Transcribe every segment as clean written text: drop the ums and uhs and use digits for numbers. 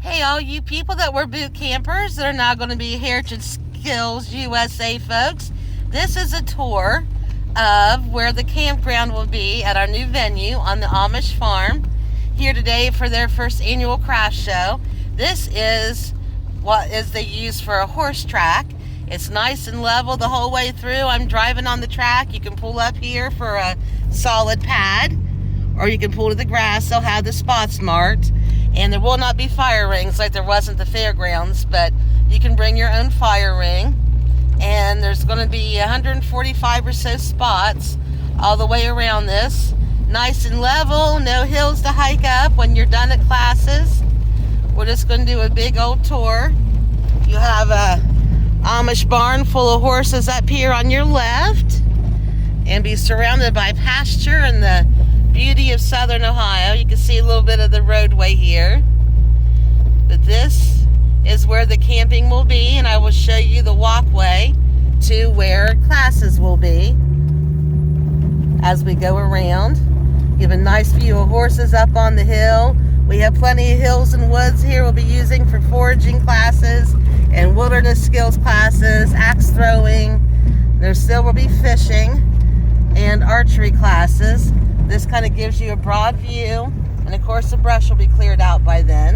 Hey, all you people that were boot campers that are now going to be Heritage Skills USA folks. This is a tour of where the campground will be at our new venue on the Amish farm. Here today for their first annual craft show. This is what they use for a horse track. It's nice and level the whole way through. I'm driving on the track. You can pull up here for a solid pad, or you can pull to the grass. They'll have the spots marked. And there will not be fire rings like there was at the fairgrounds, but you can bring your own fire ring. And there's going to be 145 or so spots all the way around this. Nice and level, no hills to hike up when you're done at classes. We're just going to do a big old tour. You have a Amish barn full of horses up here on your left, and be surrounded by pasture and the beauty of southern Ohio. You can see a little bit of the roadway here. But this is where the camping will be, and I will show you the walkway to where classes will be as we go around. You have a nice view of horses up on the hill. We have plenty of hills and woods here we'll be using for foraging classes and wilderness skills classes, axe throwing. There still will be fishing and archery classes. This kind of gives you a broad view, and of course the brush will be cleared out by then.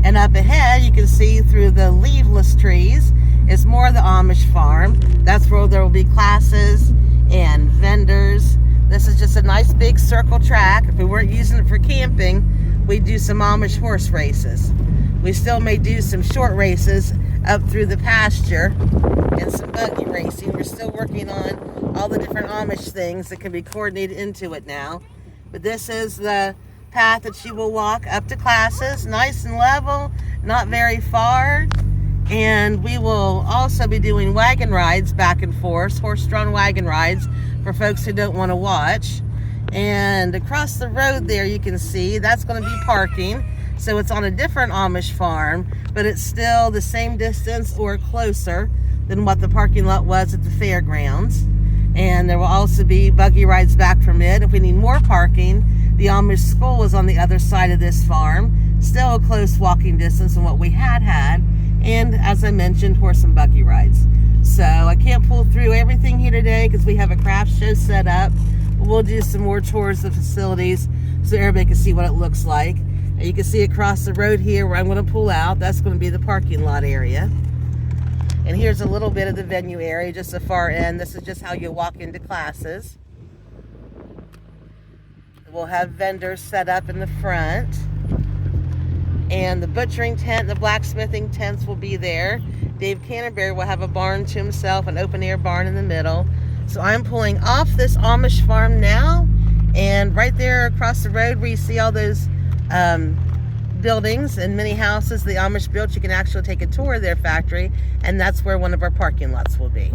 And up ahead you can see through the leafless trees is more of the Amish farm. That's where there will be classes and vendors. This is just a nice big circle track. If we weren't using it for camping, we'd do some Amish horse races. We still may do some short races up through the pasture and some buggy racing. We're still working on all the different Amish things that can be coordinated into it now. But this is the path that you will walk up to classes, nice and level, not very far. And we will also be doing wagon rides back and forth, horse-drawn wagon rides for folks who don't want to watch. And across the road there you can see that's going to be parking. So it's on a different Amish farm, but it's still the same distance or closer than what the parking lot was at the fairgrounds. And there will also be buggy rides back from it. If we need more parking, the Amish school is on the other side of this farm. Still a close walking distance than what we had. And as I mentioned, horse and buggy rides. So I can't pull through everything here today because we have a craft show set up. We'll do some more tours of facilities so everybody can see what it looks like. And you can see across the road here where I'm going to pull out. That's going to be the parking lot area. And here's a little bit of the venue area, just the far end. This is just how you walk into classes. We'll have vendors set up in the front. And the butchering tent, the blacksmithing tents will be there. Dave Canterbury will have a barn to himself, an open air barn in the middle. So I'm pulling off this Amish farm now. And right there across the road where you see all those buildings and many houses the Amish built, you can actually take a tour of their factory, and that's where one of our parking lots will be.